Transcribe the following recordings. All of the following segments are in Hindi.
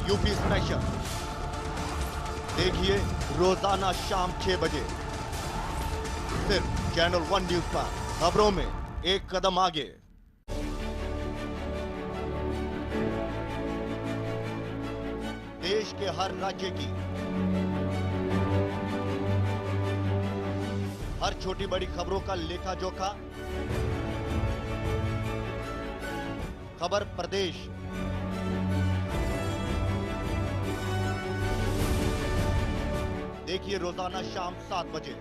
यूपी स्पेशल देखिए रोजाना शाम 6 बजे सिर्फ चैनल 1 न्यूज पर। खबरों में एक कदम आगे। देश के हर राज्य की हर छोटी बड़ी खबरों का लेखा जोखा, खबर प्रदेश देखिए रोजाना शाम 7 बजे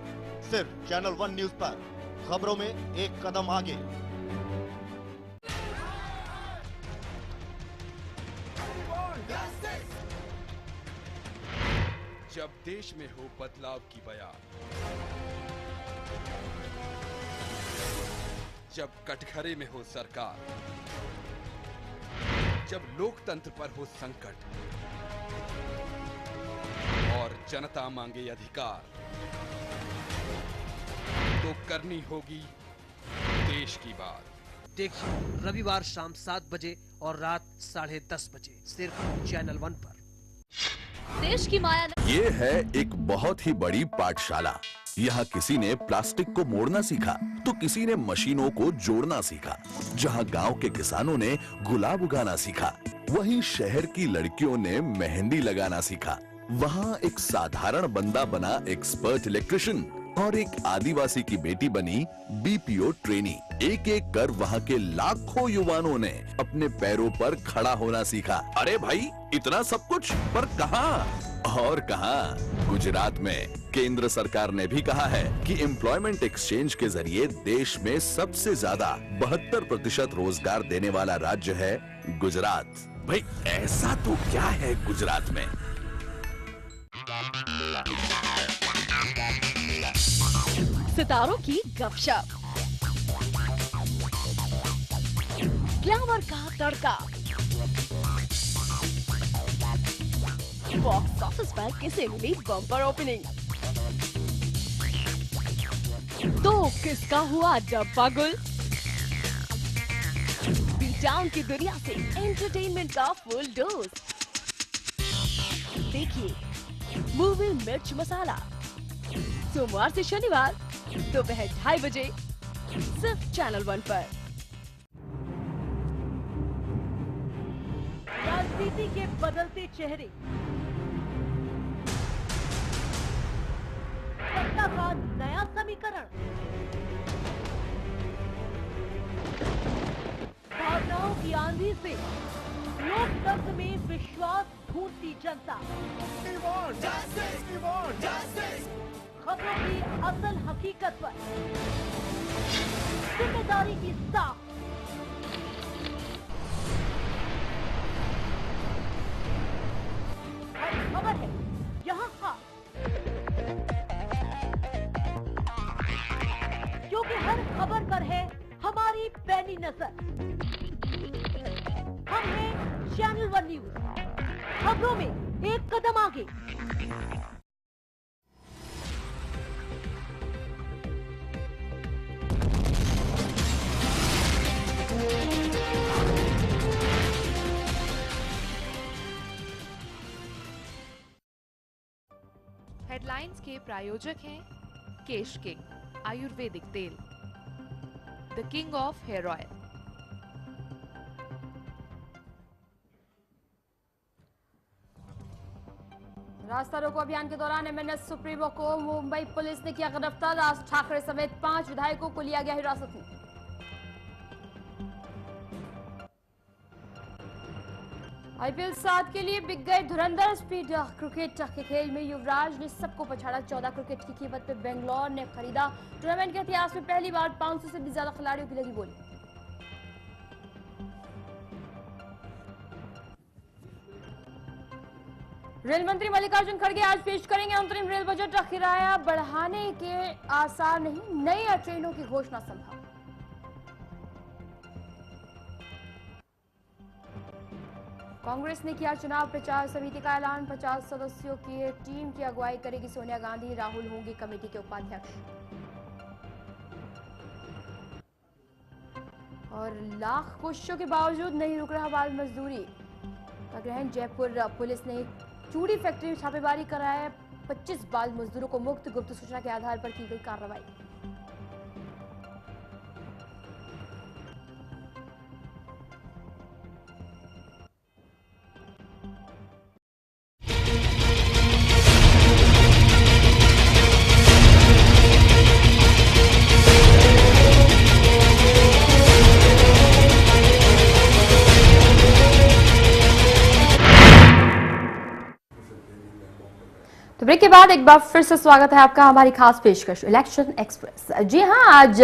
सिर्फ चैनल 1 न्यूज पर। खबरों में एक कदम आगे। जब देश में हो बदलाव की बयान, जब कटघरे में हो सरकार, जब लोकतंत्र पर हो संकट और जनता मांगे अधिकार, तो करनी होगी देश की बात। देखिए रविवार शाम 7 बजे और रात 10:30 बजे सिर्फ चैनल 1 पर। देश की माया। ये है एक बहुत ही बड़ी पाठशाला। यहाँ किसी ने प्लास्टिक को मोड़ना सीखा तो किसी ने मशीनों को जोड़ना सीखा। जहाँ गांव के किसानों ने गुलाब उगाना सीखा, वहीं शहर की लड़कियों ने मेहंदी लगाना सीखा। वहाँ एक साधारण बंदा बना एक्सपर्ट इलेक्ट्रिशियन और एक आदिवासी की बेटी बनी बीपीओ ट्रेनी। एक एक कर वहाँ के लाखों युवाओं ने अपने पैरों पर खड़ा होना सीखा। अरे भाई, इतना सब कुछ पर कहाँ और कहाँ? गुजरात में केंद्र सरकार ने भी कहा है कि एम्प्लॉयमेंट एक्सचेंज के जरिए देश में सबसे ज्यादा 72% रोजगार देने वाला राज्य है गुजरात। भाई ऐसा तो क्या है गुजरात में? सितारों की गपशप, ग्लैमर का तड़का, बॉक्स ऑफिस पर किसे मिली बम्पर ओपनिंग, तो किसका हुआ डब्बा गुल। बीट टाउन की दुनिया से एंटरटेनमेंट का फुल डोज। देखिए मूवी मिर्च मसाला सोमवार से शनिवार दोपहर 2:30 बजे सिर्फ चैनल 1 पर। राजनीति के बदलते चेहरे, सत्ता का नया समीकरण, भावनाओं की आंधी से लोकतंत्र में विश्वास ढूंढती जनता। खबरों की असल हकीकत पर जिम्मेदारी की साख। हर खबर है यहाँ खास, क्योंकि हर खबर पर है हमारी पैनी नजर। हम हैं चैनल 1 न्यूज, खबरों में एक कदम आगे। हेडलाइंस के प्रायोजक हैं केश किंग आयुर्वेदिक तेल, the king of hair oil. रास्ता रोको अभियान के दौरान एमएनएस सुप्रीमो को मुंबई पुलिस ने किया गिरफ्तार। राज ठाकरे समेत 5 विधायकों को लिया गया हिरासत में। आईपीएल 7 के लिए बिक गए धुरंधर स्पीड क्रिकेट के खेल में युवराज ने सबको पछाड़ा। 14 क्रिकेट की कीमत पे बेंगलोर ने खरीदा। टूर्नामेंट के इतिहास में पहली बार 500 से भी ज्यादा खिलाड़ियों की लगी बोली। रेल मंत्री मल्लिकार्जुन खड़गे आज पेश करेंगे अंतरिम रेल बजट। किराया बढ़ाने के आसार नहीं, नई ट्रेनों की घोषणा संभव। कांग्रेस ने किया चुनाव प्रचार समिति का ऐलान। 50 सदस्यों की टीम की अगुवाई करेगी सोनिया गांधी। राहुल होंगे कमेटी के उपाध्यक्ष। और लाख कोशिशों के बावजूद नहीं रुक रहा बाल मजदूरी। ग्रहण जयपुर पुलिस ने चूड़ी फैक्ट्री में छापेमारी कराया है। 25 बाल मजदूरों को मुक्त, गुप्त सूचना के आधार पर की गई कार्रवाई। तो ब्रेक के बाद एक बार फिर से स्वागत है आपका हमारी खास पेशकश इलेक्शन एक्सप्रेस। जी हां, आज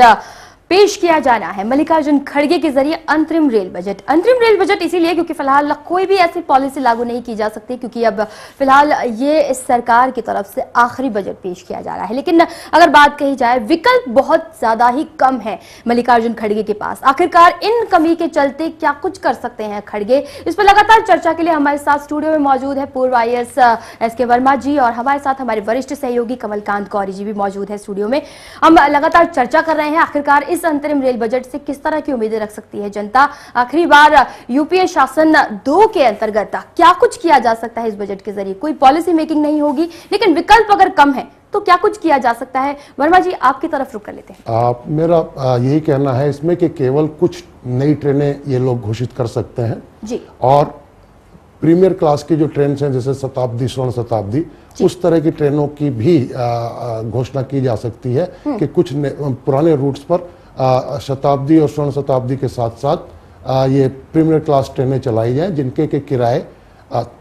पेश किया जाना है मल्लिकार्जुन खड़गे के जरिए अंतरिम रेल बजट। अंतरिम रेल बजट इसीलिए क्योंकि फिलहाल कोई भी ऐसी पॉलिसी लागू नहीं की जा सकती, क्योंकि अब फिलहाल ये इस सरकार की तरफ से आखिरी बजट पेश किया जा रहा है। लेकिन अगर बात कही जाए, विकल्प बहुत ज्यादा ही कम है मल्लिकार्जुन खड़गे के पास। आखिरकार इन कमी के चलते क्या कुछ कर सकते हैं खड़गे, इस पर लगातार चर्चा के लिए हमारे साथ स्टूडियो में मौजूद है पूर्व IAS SK वर्मा जी, और हमारे साथ हमारे वरिष्ठ सहयोगी कमलकांत गौरी जी भी मौजूद है स्टूडियो में। हम लगातार चर्चा कर रहे हैं आखिरकार इस अंतरिम रेल बजट से किस तरह की उम्मीदें रख सकती है जनता। आखिरी बार यूपीए शासन 2 के अंतर्गत क्या कुछ किया जा सकता है इस बजट के जरिए। कोई पॉलिसी मेकिंग नहीं होगी, लेकिन विकल्प अगर कम है तो क्या कुछ किया जा सकता है। वर्मा जी, आपकी तरफ रुक कर लेते हैं। मेरा यही कहना है इसमें कि केवल कुछ नई ट्रेनें ये लोग घोषित कर सकते हैं जी, और प्रीमियर क्लास की जो ट्रेन हैं जैसे शताब्दी, स्वर्ण शताब्दी, उस तरह की ट्रेनों की भी घोषणा की जा सकती है कि कुछ पुराने रूट्स पर शताब्दी और स्वर्ण शताब्दी के साथ साथ ये प्रीमियर क्लास ट्रेनें चलाई जाएं, जिनके के किराए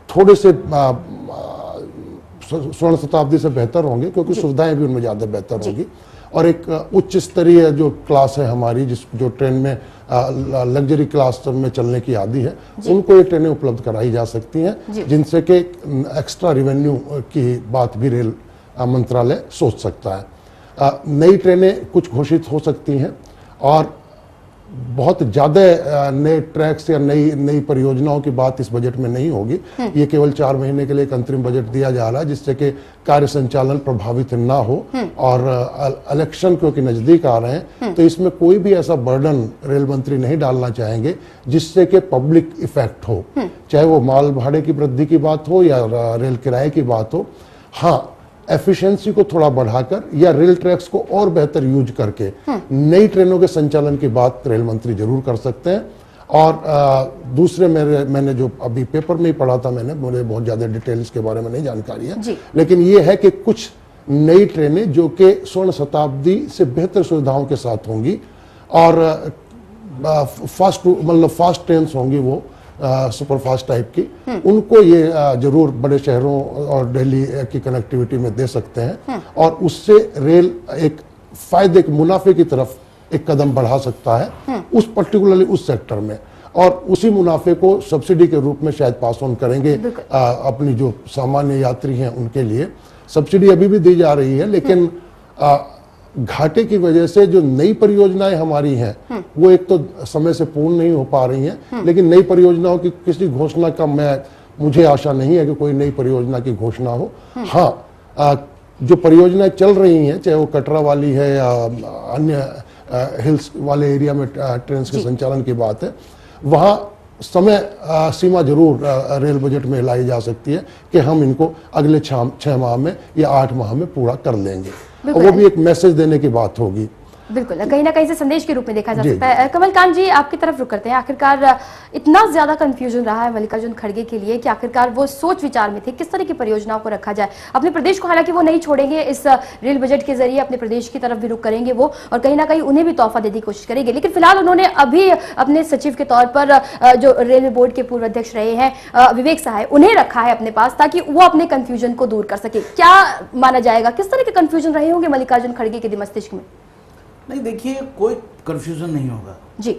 थोड़े से स्वर्ण शताब्दी से बेहतर होंगे, क्योंकि सुविधाएं भी उनमें ज़्यादा बेहतर होगी। और एक उच्च स्तरीय जो क्लास है हमारी, जो ट्रेन में लग्जरी क्लास में चलने की आदि है, उनको ये ट्रेनें उपलब्ध कराई जा सकती हैं, जिनसे कि एक्स्ट्रा रेवेन्यू की बात भी रेल मंत्रालय सोच सकता है। नई ट्रेनें कुछ घोषित हो सकती हैं, और बहुत ज़्यादा नए ट्रैक्स या नई परियोजनाओं की बात इस बजट में नहीं होगी। ये केवल 4 महीने के लिए एक अंतरिम बजट दिया जा रहा है, जिससे कि कार्य संचालन प्रभावित ना हो। और इलेक्शन क्योंकि नज़दीक आ रहे हैं, तो इसमें कोई भी ऐसा बर्डन रेल मंत्री नहीं डालना चाहेंगे जिससे कि पब्लिक इफेक्ट हो, चाहे वो माल भाड़े की वृद्धि की बात हो या रेल किराए की बात हो। हाँ, एफिशिएंसी को थोड़ा बढ़ाकर या रेल ट्रैक्स को और बेहतर यूज करके नई ट्रेनों के संचालन की बात रेल मंत्री जरूर कर सकते हैं। और दूसरे मैंने जो अभी पेपर में ही पढ़ा था, मुझे बहुत ज्यादा डिटेल्स के बारे में नहीं जानकारी है, लेकिन ये है कि कुछ नई ट्रेनें जो कि स्वर्ण शताब्दी से बेहतर सुविधाओं के साथ होंगी, और फास्ट ट्रेन होंगी, वो सुपरफास्ट टाइप की, उनको ये जरूर बड़े शहरों और दिल्ली की कनेक्टिविटी में दे सकते हैं, और उससे रेल एक फायदे, मुनाफे की तरफ एक कदम बढ़ा सकता है उस पर्टिकुलरली उस सेक्टर में। और उसी मुनाफे को सब्सिडी के रूप में शायद पास ऑन करेंगे अपनी जो सामान्य यात्री हैं उनके लिए। सब्सिडी अभी भी दी जा रही है, लेकिन घाटे की वजह से जो नई परियोजनाएं हमारी हैं वो एक तो समय से पूर्ण नहीं हो पा रही हैं, लेकिन नई परियोजनाओं की किसी घोषणा का मुझे आशा नहीं है कि कोई नई परियोजना की घोषणा हो। हाँ, जो परियोजनाएं चल रही हैं, चाहे वो कटरा वाली है या अन्य हिल्स वाले एरिया में ट्रेन के संचालन की बात है, वहाँ समय सीमा जरूर रेल बजट में लाई जा सकती है कि हम इनको अगले 6 माह में या 8 माह में पूरा कर लेंगे, और वो भी एक मैसेज देने की बात होगी। बिल्कुल, कहीं ना कहीं से संदेश के रूप में देखा जा सकता है। कमलकांत जी, आपकी तरफ रुक करते हैं। आखिरकार इतना ज्यादा कंफ्यूजन रहा है मल्लिकार्जुन खड़गे के लिए कि आखिरकार वो सोच विचार में थे किस तरह की परियोजनाओं को रखा जाए। अपने प्रदेश को हालांकि वो नहीं छोड़ेंगे, इस रेल बजट के जरिए अपने प्रदेश की तरफ भी रुक करेंगे वो, और कहीं ना कहीं उन्हें भी तोहफा देने की कोशिश करेंगे। लेकिन फिलहाल उन्होंने अभी अपने सचिव के तौर पर जो रेलवे बोर्ड के पूर्व अध्यक्ष रहे हैं विवेक सहाय, उन्हें रखा है अपने पास, ताकि वो अपने कंफ्यूजन को दूर कर सके। क्या माना जाएगा, किस तरह के कंफ्यूजन रहे होंगे मल्लिकार्जुन खड़गे के मस्तिष्क में? नहीं, देखिए, कोई कंफ्यूजन नहीं होगा जी,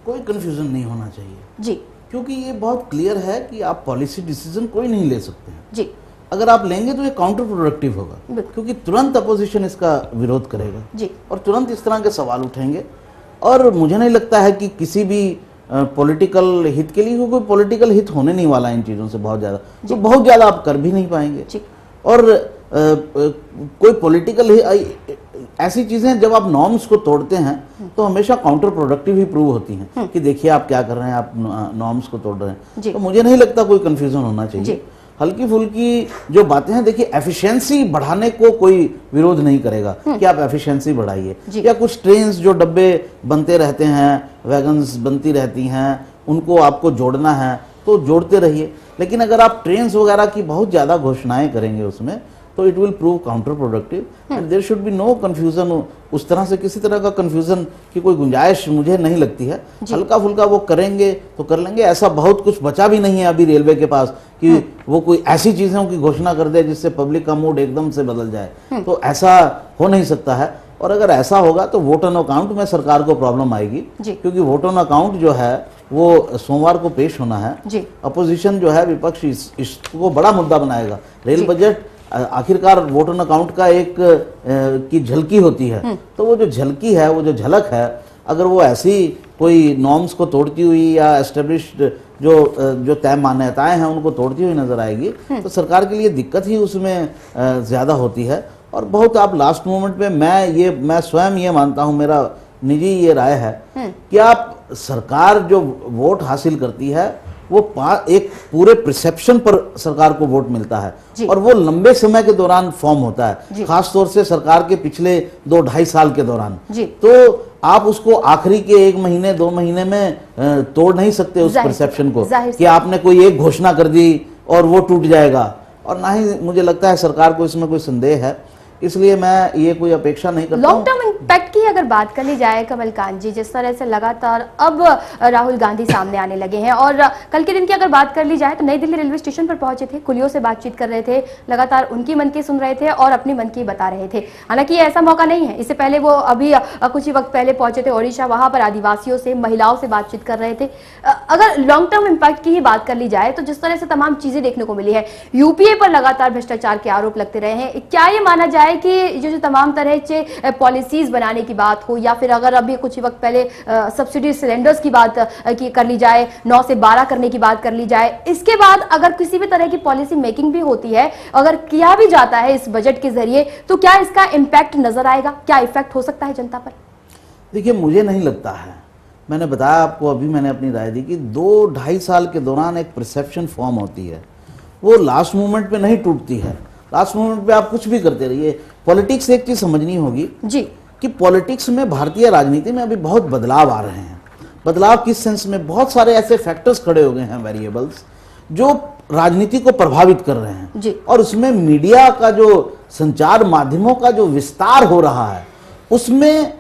कोई कंफ्यूजन नहीं होना चाहिए जी, क्योंकि ये बहुत क्लियर है कि आप पॉलिसी डिसीजन कोई नहीं ले सकते हैं जी। अगर आप लेंगे तो ये काउंटर प्रोडक्टिव होगा, क्योंकि तुरंत अपोजिशन इसका विरोध करेगा जी, और तुरंत इस तरह के सवाल उठेंगे। और मुझे नहीं लगता है कि किसी भी पॉलिटिकल हित के लिए कोई पॉलिटिकल हित होने नहीं वाला इन चीज़ों से बहुत ज़्यादा, तो बहुत ज़्यादा आप कर भी नहीं पाएंगे। और कोई पॉलिटिकल ऐसी चीजें जब आप नॉर्म्स को तोड़ते हैं तो हमेशा काउंटर प्रोडक्टिव ही प्रूव होती हैं कि देखिए आप क्या कर रहे हैं, आप नॉर्म्स को तोड़ रहे हैं। तो मुझे नहीं लगता कोई कंफ्यूजन होना चाहिए। हल्की फुल्की जो बातें हैं, देखिए एफिशिएंसी बढ़ाने को कोई विरोध नहीं करेगा कि आप एफिशिएंसी बढ़ाइए, या कुछ ट्रेन्स जो डब्बे बनते रहते हैं, वैगन्स बनती रहती हैं, उनको आपको जोड़ना है तो जोड़ते रहिए। लेकिन अगर आप ट्रेन्स वगैरह की बहुत ज्यादा घोषणाएं करेंगे उसमें, तो it will prove counter productive and there should be no confusion. उस तरह से किसी तरह का कंफ्यूजन की कोई गुंजाइश मुझे नहीं लगती है। हल्का फुल्का वो करेंगे तो कर लेंगे। ऐसा बहुत कुछ बचा भी नहीं है अभी रेलवे के पास कि वो कोई ऐसी चीजों की घोषणा कर दे जिससे पब्लिक का मूड एकदम से बदल जाए। तो ऐसा हो नहीं सकता है। और अगर ऐसा होगा तो वोट ऑन अकाउंट में सरकार को प्रॉब्लम आएगी, क्योंकि वोट ऑन अकाउंट जो है वो सोमवार को पेश होना है। अपोजिशन जो है, विपक्ष इसको बड़ा मुद्दा बनाएगा। रेल बजट आखिरकार वोट ऑन अकाउंट का एक की झलकी होती है। तो वो जो झलकी है, वो जो झलक है, अगर वो ऐसी कोई नॉर्म्स को तोड़ती हुई या एस्टेब्लिश्ड जो तय मान्यताएं हैं उनको तोड़ती हुई नजर आएगी, तो सरकार के लिए दिक्कत ही उसमें ज्यादा होती है। और बहुत आप लास्ट मोमेंट पे मैं स्वयं ये मानता हूं, मेरा निजी ये राय है कि आप सरकार जो वोट हासिल करती है वो एक पूरे प्रिसेप्शन पर सरकार को वोट मिलता है और वो लंबे समय के दौरान फॉर्म होता है, खास तौर से सरकार के पिछले 2-2.5 साल के दौरान। तो आप उसको आखिरी के 1 महीने 2 महीने में तोड़ नहीं सकते उस परसेप्शन को कि आपने कोई एक घोषणा कर दी और वो टूट जाएगा। और ना ही मुझे लगता है सरकार को इसमें कोई संदेह है, इसलिए मैं ये कोई अपेक्षा नहीं करता। लॉन्ग टर्म इम्पैक्ट की अगर बात कर ली जाए कमलकांत जी, जिस तरह से लगातार अब राहुल गांधी सामने आने लगे हैं, और कल के दिन की अगर बात कर ली जाए तो नई दिल्ली रेलवे स्टेशन पर पहुंचे थे, कुलियों से बातचीत कर रहे थे, लगातार उनकी मन की सुन रहे थे और अपनी मन की बता रहे थे। हालांकि ऐसा मौका नहीं है, इससे पहले वो अभी कुछ ही वक्त पहले पहुंचे थे ओडिशा, वहां पर आदिवासियों से, महिलाओं से बातचीत कर रहे थे। अगर लॉन्ग टर्म इम्पैक्ट की ही बात कर ली जाए तो जिस तरह से तमाम चीजें देखने को मिली है, यूपीए पर लगातार भ्रष्टाचार के आरोप लगते रहे हैं, क्या ये माना जाए कि जो तमाम तरह से पॉलिसीज बनाने की बात हो, या फिर अगर अभी कुछ वक्त पहले सब्सिडी सिलेंडर्स की बात कर ली जाए, 9 से 12 करने की बात कर ली जाए, इसके बाद अगर किसी भी तरह की पॉलिसी मेकिंग भी होती है, अगर किया भी जाता है इस बजट के जरिए, तो क्या इसका इम्पैक्ट नजर आएगा, क्या इफेक्ट हो सकता है जनता पर? देखिए, मुझे नहीं लगता है। मैंने बताया आपको, अभी मैंने अपनी राय दी कि 2-2.5 साल के दौरान एक परसेप्शन फॉर्म होती है, वो लास्ट मोमेंट पे नहीं टूटती है। लास्ट मोमेंट पे आप कुछ भी करते रहिए। पॉलिटिक्स एक चीज समझनी होगी जी कि पॉलिटिक्स में, भारतीय राजनीति में अभी बहुत बदलाव आ रहे हैं। बदलाव किस सेंस में? बहुत सारे ऐसे फैक्टर्स खड़े हो गए हैं, वेरिएबल्स, जो राजनीति को प्रभावित कर रहे हैं जी। और उसमें मीडिया का जो संचार माध्यमों का जो विस्तार हो रहा है, उसमें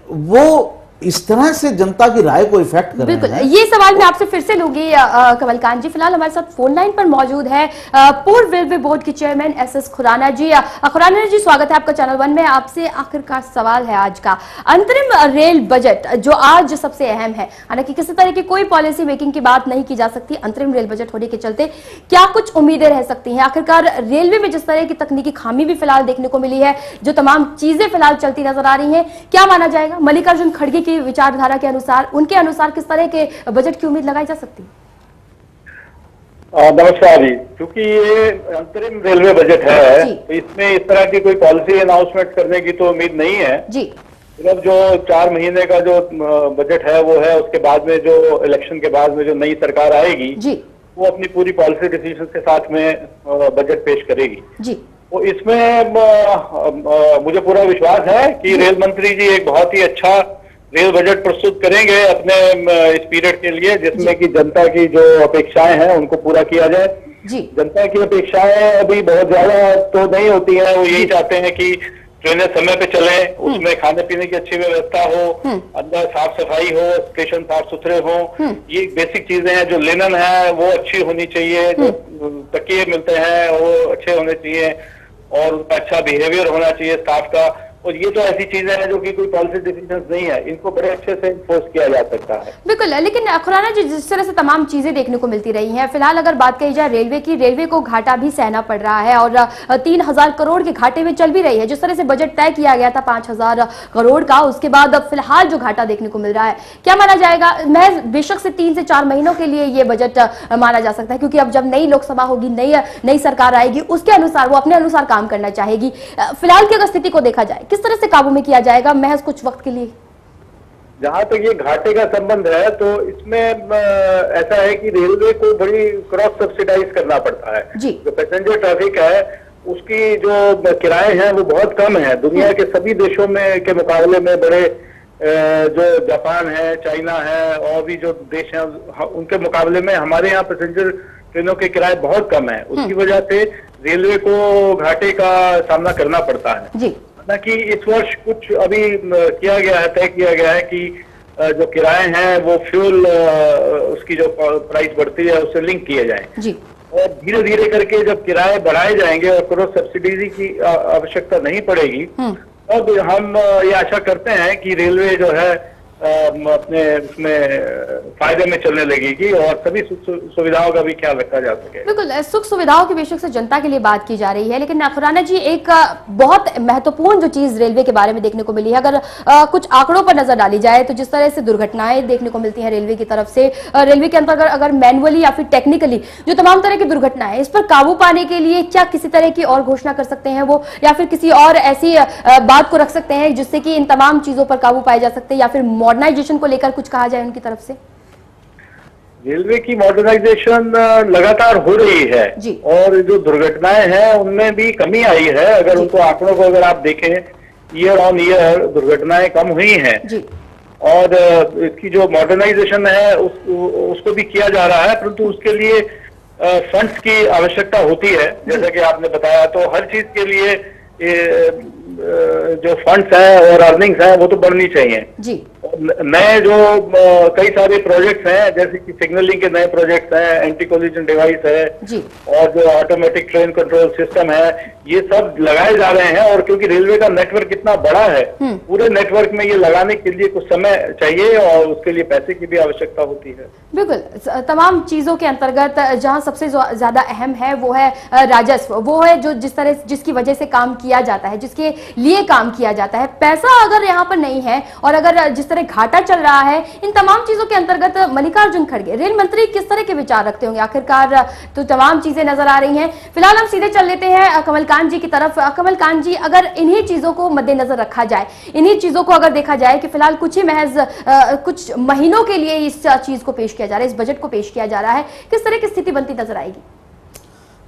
वो इस तरह से जनता की राय को इफेक्ट कर रहे हैं। बिल्कुल, ये सवाल मैं आपसे फिर से लूंगी कमलकांत जी। फिलहाल हमारे साथ फोन लाइन पर मौजूद है पूर्व रेलवे बोर्ड के चेयरमैन एस खुराना जी। खुराना जी, स्वागत है आपका चैनल 1 में। आपसे आखिरकार सवाल है आज का, अंतरिम रेल बजट जो आज सबसे अहम है, हालांकि किसी तरह की कोई पॉलिसी मेकिंग की बात नहीं की जा सकती, अंतरिम रेल बजट होने के चलते क्या कुछ उम्मीदें रह सकती हैं? आखिरकार रेलवे में जिस तरह की तकनीकी खामी भी फिलहाल देखने को मिली है, जो तमाम चीजें फिलहाल चलती नजर आ रही है, क्या माना जाएगा? मल्लिकार्जुन खड़गे की विचारधारा के अनुसार, उनके अनुसार किस तरह के बजट की उम्मीद लगाई जा सकती है? नमस्कार जी। क्योंकि ये अंतरिम रेलवे बजट है, तो इसमें इस तरह की कोई पॉलिसी अनाउंसमेंट करने की तो उम्मीद नहीं है जी। सिर्फ जो 4 महीने का जो बजट है वो है, उसके बाद में जो इलेक्शन के बाद में जो नई सरकार आएगी जी, वो अपनी पूरी पॉलिसी डिसीजन के साथ में बजट पेश करेगी जी। तो इसमें मुझे पूरा विश्वास है कि रेल मंत्री जी एक बहुत ही अच्छा रेल बजट प्रस्तुत करेंगे अपने इस पीरियड के लिए, जिसमें कि जनता की जो अपेक्षाएं हैं उनको पूरा किया जाए जी। जनता की अपेक्षाएं अभी बहुत ज्यादा तो नहीं होती हैं, वो यही चाहते हैं कि ट्रेनें समय पे चलें, उसमें खाने पीने की अच्छी व्यवस्था हो, अंदर साफ सफाई हो, स्टेशन साफ सुथरे हो, ये बेसिक चीजें हैं। जो लिनन है वो अच्छी होनी चाहिए, जो तकिए मिलते हैं वो अच्छे होने चाहिए, और उनका अच्छा बिहेवियर होना चाहिए स्टाफ का। और ये तो ऐसी चीजें हैं जो कि कोई पॉलिसी डिसीजन नहीं है, इनको बड़े अच्छे से इन्फोर्स किया जा सकता है। बिल्कुल, लेकिन खुराना जी जिस तरह से तमाम चीजें देखने को मिलती रही हैं, फिलहाल अगर बात कही जाए रेलवे की, रेलवे को घाटा भी सहना पड़ रहा है और 3000 करोड़ के घाटे में चल भी रही है। जिस तरह से बजट तय किया गया था 5000 करोड़ का, उसके बाद अब फिलहाल जो घाटा देखने को मिल रहा है, क्या माना जाएगा? मैं बेशक से 3 से 4 महीनों के लिए ये बजट माना जा सकता है, क्योंकि अब जब नई लोकसभा होगी, नई सरकार आएगी, उसके अनुसार वो अपने अनुसार काम करना चाहेगी। फिलहाल की अगर स्थिति को देखा जाए, किस तरह से काबू में किया जाएगा महज कुछ वक्त के लिए? जहां तक ये घाटे का संबंध है, तो इसमें ऐसा है कि रेलवे को बड़ी क्रॉस सब्सिडाइज करना पड़ता है। जो पैसेंजर ट्रैफिक है उसकी जो किराए हैं वो बहुत कम है। दुनिया के सभी देशों में के मुकाबले में बड़े जो जापान है, चाइना है और भी जो देश हैं उनके मुकाबले में हमारे यहाँ पैसेंजर ट्रेनों के किराए बहुत कम है। उसकी वजह से रेलवे को घाटे का सामना करना पड़ता है। हालांकि इस वर्ष कुछ अभी किया गया है, तय किया गया है कि जो किराए हैं वो फ्यूल उसकी जो प्राइस बढ़ती है उससे लिंक किए जाए और धीरे धीरे करके जब किराए बढ़ाए जाएंगे और क्रॉस सब्सिडी की आवश्यकता नहीं पड़ेगी, अब हम ये आशा करते हैं कि रेलवे जो है अपने उसमें फायदे में चलने लगेगी और सभी सुविधाओं का भी ख्याल रखा जा सके। बिल्कुल, सुख सुविधाओं की बेशक से जनता के लिए बात की जा रही है, लेकिन खुराना जी एक बहुत महत्वपूर्ण जो चीज रेलवे के बारे में देखने को मिली है, अगर कुछ आंकड़ों पर नजर डाली जाए तो जिस तरह से दुर्घटनाएं देखने को मिलती हैं रेलवे की तरफ से, रेलवे के अंतर्गत अगर मैनुअली या फिर टेक्निकली जो तमाम तरह की दुर्घटनाएं, इस पर काबू पाने के लिए क्या किसी तरह की और घोषणा कर सकते हैं वो, या फिर किसी और ऐसी बात को रख सकते हैं जिससे कि इन तमाम चीजों पर काबू पाए जा सकते हैं, या फिर मॉडर्नाइजेशन को लेकर कुछ कहा जाए उनकी तरफ से? रेलवे की मॉडर्नाइजेशन लगातार हो रही है और जो दुर्घटनाएं हैं उनमें भी कमी आई है। अगर उनको आंकड़ों को अगर आप देखें, ईयर ऑन ईयर दुर्घटनाएं कम हुई हैं और इसकी जो मॉडर्नाइजेशन है उसको भी किया जा रहा है, परंतु उसके लिए फंड्स की आवश्यकता होती है। जैसा कि आपने बताया, तो हर चीज के लिए जो फंड्स हैं और अर्निंग्स हैं वो तो बढ़नी चाहिए जी। नए जो कई सारे प्रोजेक्ट्स हैं, जैसे कि सिग्नलिंग के नए प्रोजेक्ट्स हैं, एंटी कोलिजन डिवाइस है जी, और जो ऑटोमेटिक ट्रेन कंट्रोल सिस्टम है, ये सब लगाए जा रहे हैं। और क्योंकि रेलवे का नेटवर्क इतना बड़ा है, पूरे नेटवर्क में ये लगाने के लिए कुछ समय चाहिए और उसके लिए पैसे की भी आवश्यकता होती है। बिल्कुल, तमाम चीजों के अंतर्गत जहां सबसे ज्यादा अहम है वो है राजस्व, वो है जो जिसकी वजह से काम किया जाता है, जिसके लिए काम किया जाता है। पैसा अगर यहाँ पर नहीं है और अगर जिस तरह घाटा चल रहा है, इन तमाम चीजों के अंतर्गत मल्लिकार्जुन खड़गे रेल मंत्री किस तरह के विचार रखते होंगे? आखिरकार तो तमाम चीजें नजर आ रही हैं। फिलहाल हम सीधे चल लेते हैं कमलकांत जी की तरफ। कमलकांत जी, अगर इन्हीं चीजों को मद्देनजर रखा जाए, इन्हीं चीजों को अगर देखा जाए कि फिलहाल कुछ ही महज कुछ महीनों के लिए इस चीज को पेश किया जा रहा है, इस बजट को पेश किया जा रहा है, किस तरह की स्थिति बनती नजर आएगी?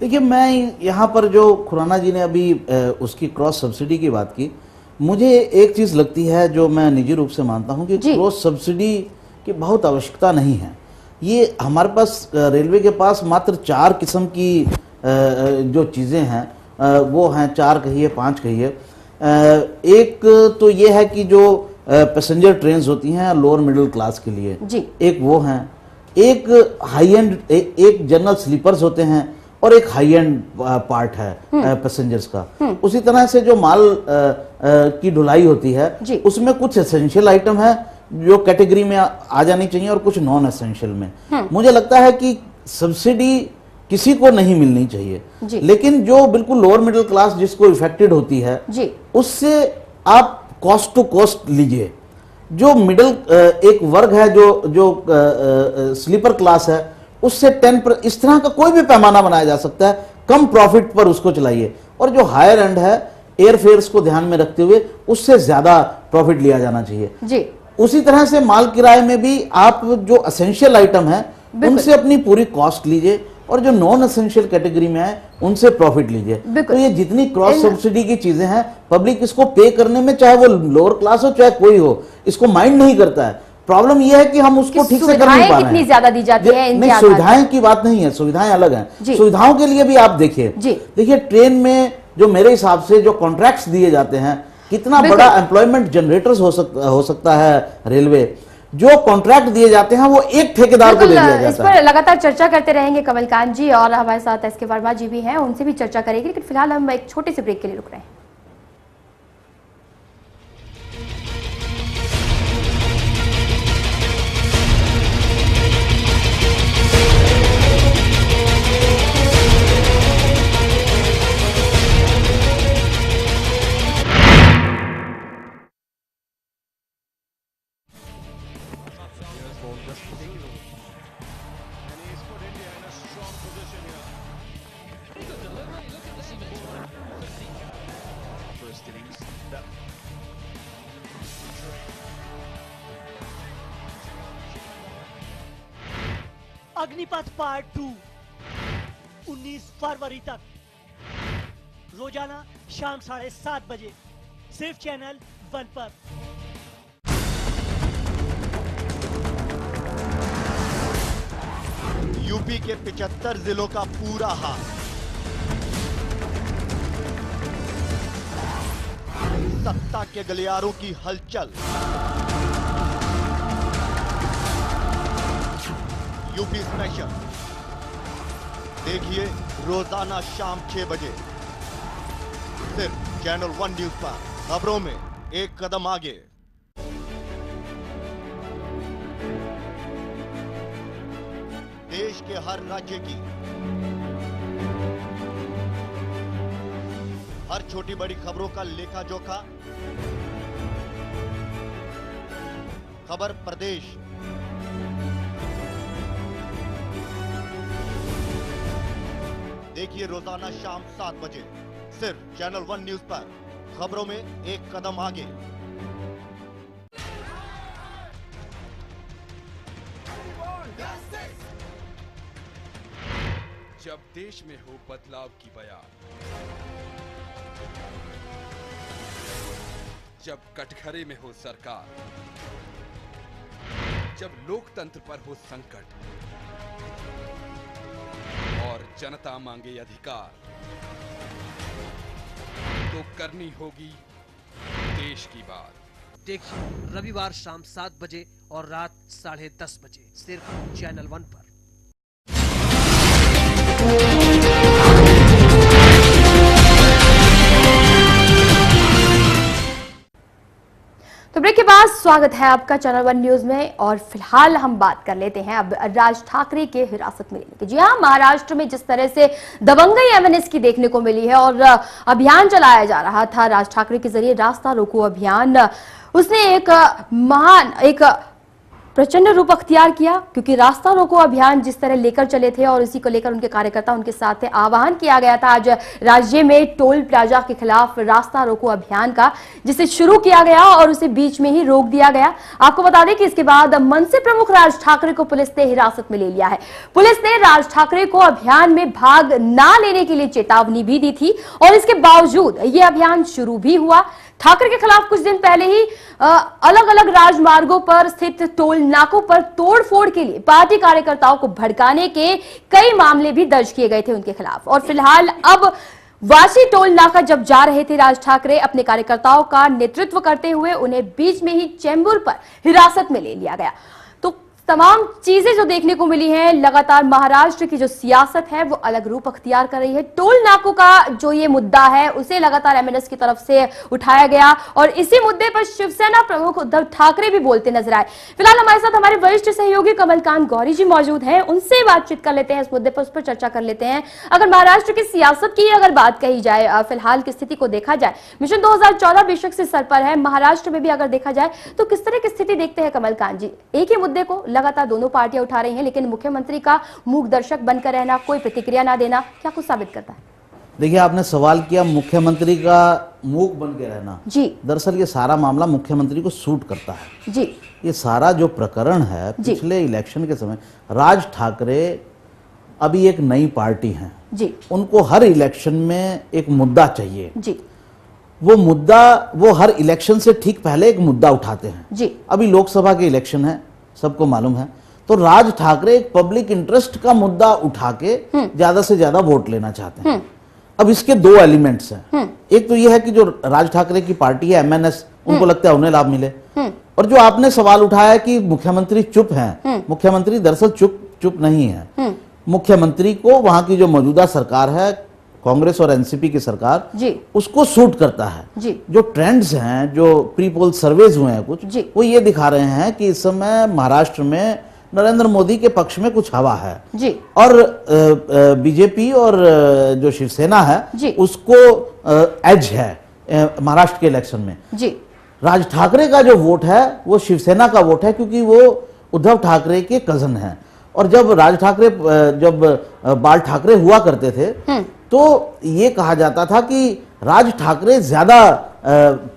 देखिए, मैं यहाँ पर जो खुराना जी ने अभी उसकी क्रॉस सब्सिडी की बात की, मुझे एक चीज़ लगती है जो मैं निजी रूप से मानता हूँ कि क्रॉस सब्सिडी की बहुत आवश्यकता नहीं है। ये हमारे पास रेलवे के पास मात्र 4 किस्म की जो चीज़ें हैं वो हैं, 4 कहिए 5 कहिए। एक तो ये है कि जो पैसेंजर ट्रेन्स होती हैं लोअर मिडिल क्लास के लिए जी, एक वो हैं, एक हाई एंड, एक जनरल स्लीपर्स होते हैं और एक हाई एंड पार्ट है पैसेंजर्स का। उसी तरह से जो माल की ढुलाई होती है उसमें कुछ एसेंशियल आइटम है जो कैटेगरी में आ जानी चाहिए और कुछ नॉन एसेंशियल में। मुझे लगता है कि सब्सिडी किसी को नहीं मिलनी चाहिए, लेकिन जो बिल्कुल लोअर मिडिल क्लास जिसको इफेक्टेड होती है उससे आप कॉस्ट टू कॉस्ट लीजिए। जो मिडिल एक वर्ग है जो स्लीपर क्लास है उससे 10% इस तरह का कोई भी पैमाना बनाया जा सकता है, कम प्रॉफिट पर उसको चलाइए। और जो हायर एंड है एयर फेयर्स को ध्यान में रखते हुए उससे ज्यादा प्रॉफिट लिया जाना चाहिए जी। उसी तरह से माल किराए में भी आप जो एसेंशियल आइटम है उनसे अपनी पूरी कॉस्ट लीजिए और जो नॉन एसेंशियल कैटेगरी में है उनसे प्रॉफिट लीजिए। तो ये जितनी क्रॉस सब्सिडी की चीजें हैं, पब्लिक इसको पे करने में, चाहे वो लोअर क्लास हो चाहे कोई हो, इसको माइंड नहीं करता है। प्रॉब्लम यह है कि हम उसको ठीक से कर नहीं पा रहे हैं। ज्यादा दी जाती है, नहीं, सुविधाएं की बात नहीं है, सुविधाएं अलग हैं। सुविधाओं के लिए भी आप देखिए ट्रेन में जो मेरे हिसाब से जो कॉन्ट्रैक्ट्स दिए जाते हैं, कितना बड़ा एम्प्लॉयमेंट जनरेटर्स हो सकता है रेलवे। जो कॉन्ट्रैक्ट दिए जाते हैं वो एक ठेकेदार को दे दिया जाता है। इस पर लगातार चर्चा करते रहेंगे कमलकांत जी, और हमारे साथ एस के वर्मा जी भी हैं, उनसे भी चर्चा करेंगे, लेकिन फिलहाल हम एक छोटे से ब्रेक के लिए रुक रहे हैं। अग्निपथ पार्ट 2 19 फरवरी तक रोजाना शाम 7:30 बजे सिर्फ चैनल 1 पर। यूपी के 75 जिलों का पूरा हाल, सत्ता के गलियारों की हलचल, यूपी स्पेशल देखिए रोजाना शाम 6 बजे सिर्फ चैनल 1 न्यूज पर। खबरों में एक कदम आगे। देश के हर राज्य की हर छोटी बड़ी खबरों का लेखा जोखा, खबर प्रदेश देखिए रोजाना शाम 7 बजे सिर्फ चैनल 1 न्यूज पर। खबरों में एक कदम आगे। जब देश में हो बदलाव की बयान, जब कटघरे में हो सरकार, जब लोकतंत्र पर हो संकट और जनता मांगे अधिकार, तो करनी होगी देश की बात। देखिए रविवार शाम 7 बजे और रात 10:30 बजे सिर्फ चैनल 1 पर। तो ब्रेक के बाद स्वागत है आपका चैनल 1 न्यूज में। और फिलहाल हम बात कर लेते हैं अब राज ठाकरे के हिरासत में लेने की। जी हाँ, महाराष्ट्र में जिस तरह से दबंगई एमएनएस की देखने को मिली है और अभियान चलाया जा रहा था राज ठाकरे के जरिए, रास्ता रोको अभियान, उसने एक प्रचंड रूप अख्तियार किया, क्योंकि रास्ता रोको अभियान जिस तरह लेकर चले थे और इसी को लेकर उनके कार्यकर्ता उनके साथ थे, आह्वान किया गया था आज राज्य में टोल प्लाजा के खिलाफ रास्ता रोको अभियान का, जिसे शुरू किया गया और उसे बीच में ही रोक दिया गया। आपको बता दें कि इसके बाद मनसे प्रमुख राज ठाकरे को पुलिस ने हिरासत में ले लिया है। पुलिस ने राज ठाकरे को अभियान में भाग ना लेने के लिए चेतावनी भी दी थी और इसके बावजूद यह अभियान शुरू भी हुआ। ठाकरे के खिलाफ कुछ दिन पहले ही अलग अलग राजमार्गों पर स्थित टोल नाकों पर तोड़फोड़ के लिए पार्टी कार्यकर्ताओं को भड़काने के कई मामले भी दर्ज किए गए थे उनके खिलाफ। और फिलहाल अब वाशी टोल नाका जब जा रहे थे राज ठाकरे अपने कार्यकर्ताओं का नेतृत्व करते हुए, उन्हें बीच में ही चेंबूर पर हिरासत में ले लिया गया। तो तमाम चीजें जो देखने को मिली हैं, लगातार महाराष्ट्र की जो सियासत है वो अलग रूप अख्तियार कर रही है। टोल नाकों का जो ये मुद्दा है उसे लगातार एमएनएस की तरफ से उठाया गया और इसी मुद्दे पर शिवसेना प्रमुख उद्धव ठाकरे भी बोलते नजर आए। फिलहाल हमारे साथ हमारे वरिष्ठ सहयोगी कमलकांत गौरी जी मौजूद हैं, उनसे बातचीत कर लेते हैं इस मुद्दे पर, उस पर चर्चा कर लेते हैं। अगर महाराष्ट्र की सियासत की अगर बात कही जाए, फिलहाल की स्थिति को देखा जाए, मिशन 2014 बेशक से सर पर है, महाराष्ट्र में भी अगर देखा जाए तो किस तरह की स्थिति देखते हैं कमलकांत जी? एक ही मुद्दे को लगातार दोनों पार्टियां उठा रही हैं, लेकिन मुख्यमंत्री का मूक दर्शक बनकर रहना, कोई प्रतिक्रिया ना देना, क्या कुछ साबित करता है? देखिए, आपने सवाल किया मुख्यमंत्री का मूक बन के रहना जी। दरअसल ये सारा मामला मुख्यमंत्री को सूट करता है जी। ये सारा जो प्रकरण है पिछले इलेक्शन के समय, राज ठाकरे अभी एक नई पार्टी है जी, उनको हर इलेक्शन में एक मुद्दा चाहिए जी। वो मुद्दा वो हर इलेक्शन से ठीक पहले एक मुद्दा उठाते हैं जी। अभी लोकसभा के इलेक्शन है, सबको मालूम है, तो राज ठाकरे एक पब्लिक इंटरेस्ट का मुद्दा उठा के ज्यादा से ज्यादा वोट लेना चाहते हैं। अब इसके दो एलिमेंट्स हैं, एक तो यह है कि जो राज ठाकरे की पार्टी है एमएनएस, उनको लगता है उन्हें लाभ मिले, और जो आपने सवाल उठाया कि मुख्यमंत्री चुप हैं, मुख्यमंत्री दरअसल चुप नहीं है। मुख्यमंत्री को वहां की जो मौजूदा सरकार है, कांग्रेस और एनसीपी की सरकार जी, उसको सूट करता है जी। जो ट्रेंड्स हैं, जो प्री पोल सर्वेज हुए हैं कुछ जी, वो ये दिखा रहे हैं कि इस समय महाराष्ट्र में नरेंद्र मोदी के पक्ष में कुछ हवा है जी, और बीजेपी और जो शिवसेना है जी, उसको एज है महाराष्ट्र के इलेक्शन में जी। राज ठाकरे का जो वोट है वो शिवसेना का वोट है, क्योंकि वो उद्धव ठाकरे के कजन हैं। और जब राज ठाकरे बाल ठाकरे हुआ करते थे तो ये कहा जाता था कि राज ठाकरे ज्यादा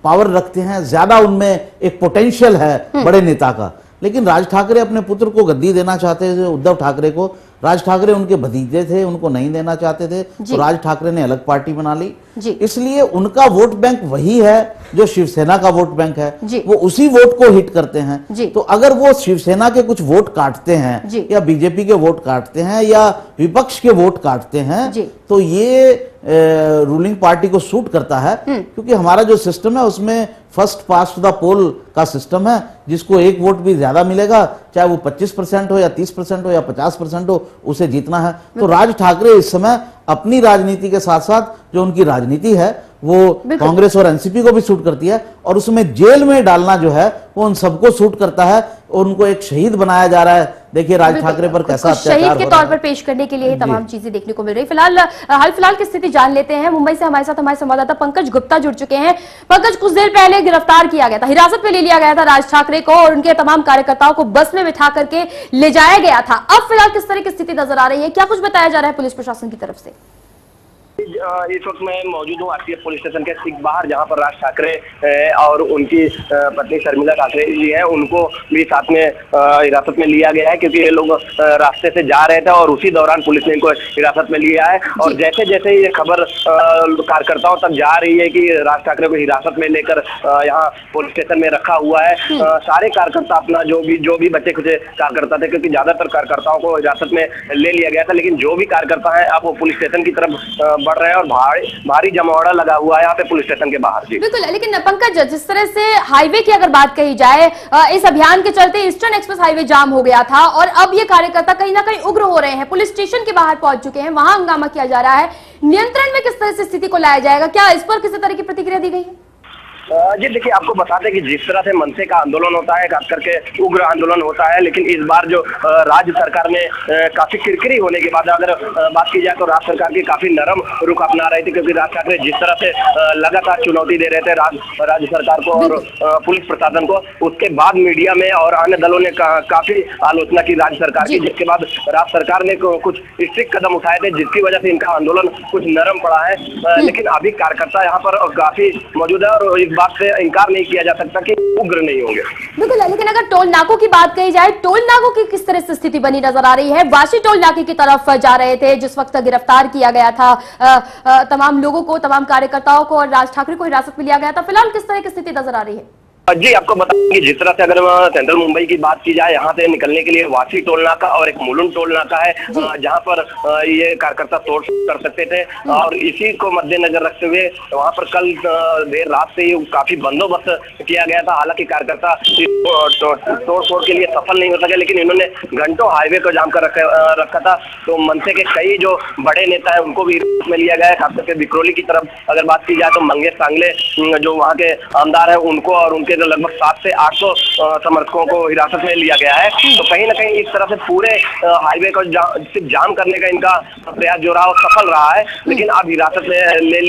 पावर रखते हैं, ज्यादा उनमें एक पोटेंशियल है बड़े नेता का। लेकिन राज ठाकरे अपने पुत्र को गद्दी देना चाहते थे, उद्धव ठाकरे को। राज ठाकरे उनके भतीजे थे, उनको नहीं देना चाहते थे, तो राज ठाकरे ने अलग पार्टी बना ली। इसलिए उनका वोट बैंक वही है जो शिवसेना का वोट बैंक है, वो उसी वोट को हिट करते हैं। तो अगर वो शिवसेना के कुछ वोट काटते हैं या बीजेपी के वोट काटते हैं या विपक्ष के वोट काटते हैं, तो ये रूलिंग पार्टी को सूट करता है, क्योंकि हमारा जो सिस्टम है उसमें फर्स्ट पास टू द पोल का सिस्टम है। जिसको एक वोट भी ज्यादा मिलेगा, चाहे वो 25% हो या 30% हो या 50% हो, उसे जीतना है। तो राज ठाकरे इस समय अपनी राजनीति के साथ साथ जो उनकी राजनीति है वो कांग्रेस और एनसीपी को भी सूट करती है, और उसमें जेल में डालना जो है वो उन सबको सूट करता है। उनको एक शहीद बनाया जा रहा है। देखिए राज ठाकरे पर कैसा अत्याचार शहीद के तौर पर पेश करने के लिए तमाम चीजें देखने को मिल रही। फिलहाल हाल फिलहाल की स्थिति जान लेते हैं। मुंबई से हमारे साथ हमारे संवाददाता पंकज गुप्ता जुड़ चुके हैं। पंकज, कुछ देर पहले गिरफ्तार किया गया था, हिरासत में ले लिया गया था राज ठाकरे को, और उनके तमाम कार्यकर्ताओं को बस में बिठा करके ले जाया गया था। अब फिलहाल किस तरह की स्थिति नजर आ रही है, क्या कुछ बताया जा रहा है पुलिस प्रशासन की तरफ से? इस वक्त मैं मौजूद हूँ आरपीएफ पुलिस स्टेशन के ठीक बाहर, जहां पर राज ठाकरे और उनकी पत्नी शर्मिला ठाकरे जी हैं, उनको भी साथ में हिरासत में लिया गया है, क्योंकि ये लोग रास्ते से जा रहे थे और उसी दौरान पुलिस ने इनको हिरासत में लिया है। और जैसे जैसे ये खबर कार्यकर्ताओं तक जा रही है कि राज ठाकरे को हिरासत में लेकर यहाँ पुलिस स्टेशन में रखा हुआ है, सारे कार्यकर्ता अपना जो भी बच्चे कुछ कार्यकर्ता थे, क्योंकि ज्यादातर कार्यकर्ताओं को हिरासत में ले लिया गया था, लेकिन जो भी कार्यकर्ता है अब वो पुलिस स्टेशन की तरफ बढ़ रहे हैं और भारी जमावड़ा लगा हुआ है यहाँ पे पुलिस स्टेशन के बाहर। जी बिल्कुल, लेकिन पंकज, जिस तरह से हाईवे की अगर बात कही जाए, इस अभियान के चलते ईस्टर्न एक्सप्रेस हाईवे जाम हो गया था, और अब ये कार्यकर्ता कहीं ना कहीं उग्र हो रहे हैं, पुलिस स्टेशन के बाहर पहुंच चुके हैं, वहां हंगामा किया जा रहा है। नियंत्रण में किस तरह से स्थिति को लाया जाएगा, क्या इस पर किसी तरह की प्रतिक्रिया दी गई है? जी देखिए, आपको बता दें कि जिस तरह से मनसे का आंदोलन होता है, खास करके उग्र आंदोलन होता है, लेकिन इस बार जो राज्य सरकार ने काफी किरकिरी होने के बाद अगर बात की जाए तो राज्य सरकार की काफी नरम रुख अपना रही थी, क्योंकि राज ठाकरे जिस तरह से लगातार चुनौती दे रहे थे राज्य सरकार को और पुलिस प्रशासन को, उसके बाद मीडिया में और अन्य दलों ने काफी आलोचना की राज्य सरकार की, जिसके बाद राज्य सरकार ने कुछ स्ट्रिक्ट कदम उठाए थे, जिसकी वजह से इनका आंदोलन कुछ नरम पड़ा है। लेकिन अभी कार्यकर्ता यहाँ पर काफी मौजूद है और बात से इनकार नहीं किया जा सकता कि उग्र नहीं होंगे। बिल्कुल, लेकिन अगर टोल नाकों की बात कही जाए, टोल नाकों की किस तरह से स्थिति बनी नजर आ रही है? वाशी टोल नाके की तरफ जा रहे थे जिस वक्त गिरफ्तार किया गया था तमाम लोगों को, तमाम कार्यकर्ताओं को, और राज ठाकरे को हिरासत में लिया गया था। फिलहाल किस तरह की स्थिति नजर आ रही है? जी आपको बताऊं कि जिस तरह से अगर सेंट्रल मुंबई की बात की जाए, यहाँ से निकलने के लिए वाशी टोल नाका और एक मुलुंड टोल नाका है, जहाँ पर ये कार्यकर्ता तोड़ कर सकते थे, और इसी को मद्देनजर रखते हुए वहाँ पर कल देर रात से ही काफी बंदोबस्त किया गया था। हालांकि कार्यकर्ता तोड़ फोड़ के लिए सफल नहीं हो सके, लेकिन इन्होंने घंटों हाईवे को जाम कर रखा था। तो मनसे के कई जो बड़े नेता है उनको भी में लिया गया है, खास करके विक्रोली की तरफ अगर बात की जाए तो मंगेश सांगले जो वहाँ के आमदार है उनको और उनके लगभग 700 से 800 समर्थकों को हिरासत में लिया गया है। तो कहीं ना कहीं इस तरह से पूरे हाईवे को सिर्फ जाम करने का इनका प्रयास जो रहा वो सफल रहा है, लेकिन अब हिरासत में ले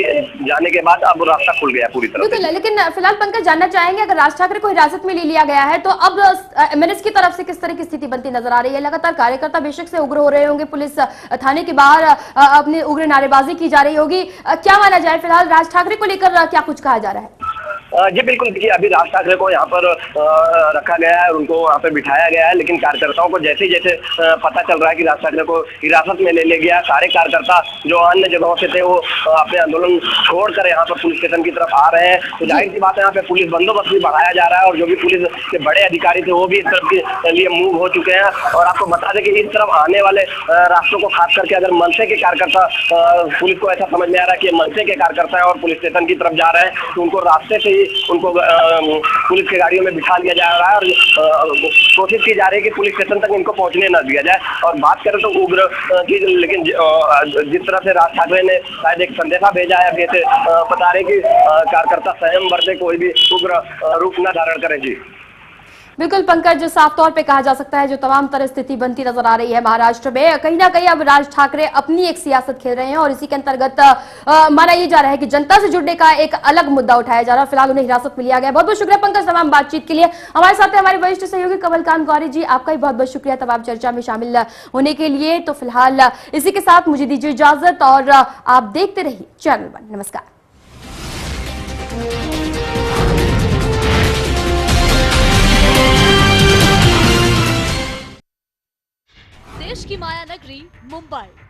जाने के बाद अब रास्ता खुल गया पूरी तरह से। लेकिन फिलहाल पंकज, जानना चाहेंगे, अगर राज ठाकरे को हिरासत में ले लिया गया है तो अब एमएनएस की तरफ से किस तरह की स्थिति बनती नजर आ रही है? लगातार कार्यकर्ता बेशक से उग्र हो रहे होंगे, पुलिस थाने के बाहर अपनी उग्र नारेबाजी की जा रही होगी, क्या माना जाए फिलहाल राज ठाकरे को लेकर क्या कुछ कहा जा रहा है? जी बिल्कुल, देखिए अभी राज ठाकरे को यहाँ पर रखा गया है और उनको वहाँ पर बिठाया गया है, लेकिन कार्यकर्ताओं को जैसे जैसे पता चल रहा है कि राज ठाकरे को हिरासत में ले लिया गया, सारे कार्यकर्ता जो अन्य जगहों से थे वो अपने आंदोलन छोड़कर यहाँ पर पुलिस स्टेशन की तरफ आ रहे हैं। तो जाहिर सी बात है यहाँ पे पुलिस बंदोबस्त भी बढ़ाया जा रहा है, और जो भी पुलिस के बड़े अधिकारी थे वो भी इस तरफ के लिए मूव हो चुके हैं। और आपको बता दें कि इस तरफ आने वाले रास्तों को खास करके अगर मनसे के कार्यकर्ता, पुलिस को ऐसा समझ में आ रहा है कि मनसे के कार्यकर्ता है और पुलिस स्टेशन की तरफ जा रहे हैं, तो उनको रास्ते से उनको पुलिस के गाड़ियों में बिठा लिया जा रहा है और कोशिश की जा रही है कि पुलिस स्टेशन तक इनको पहुंचने न दिया जाए। और बात करें तो उग्र की, लेकिन जिस तरह से राज ठाकरे ने शायद एक संदेशा भेजा है, अभी ऐसे बता रहे कि कार्यकर्ता संयम बरते, कोई भी उग्र रूप न धारण करे। जी बिल्कुल पंकज, साफ तौर पे कहा जा सकता है जो तमाम तरह स्थिति बनती नजर आ रही है महाराष्ट्र में, कहीं ना कहीं अब राज ठाकरे अपनी एक सियासत खेल रहे हैं, और इसी के अंतर्गत माना यह जा रहा है कि जनता से जुड़ने का एक अलग मुद्दा उठाया जा रहा है। फिलहाल उन्हें हिरासत में लिया गया। बहुत बहुत शुक्रिया पंकज तमाम बातचीत के लिए। हमारे साथ है हमारे वरिष्ठ सहयोगी कमलकांत गौरी जी, आपका भी बहुत बहुत शुक्रिया तमाम चर्चा में शामिल होने के लिए। तो फिलहाल इसी के साथ मुझे दीजिए इजाजत, और आप देखते रहिए चैनल 1। नमस्कार। देश की माया नगरी मुंबई।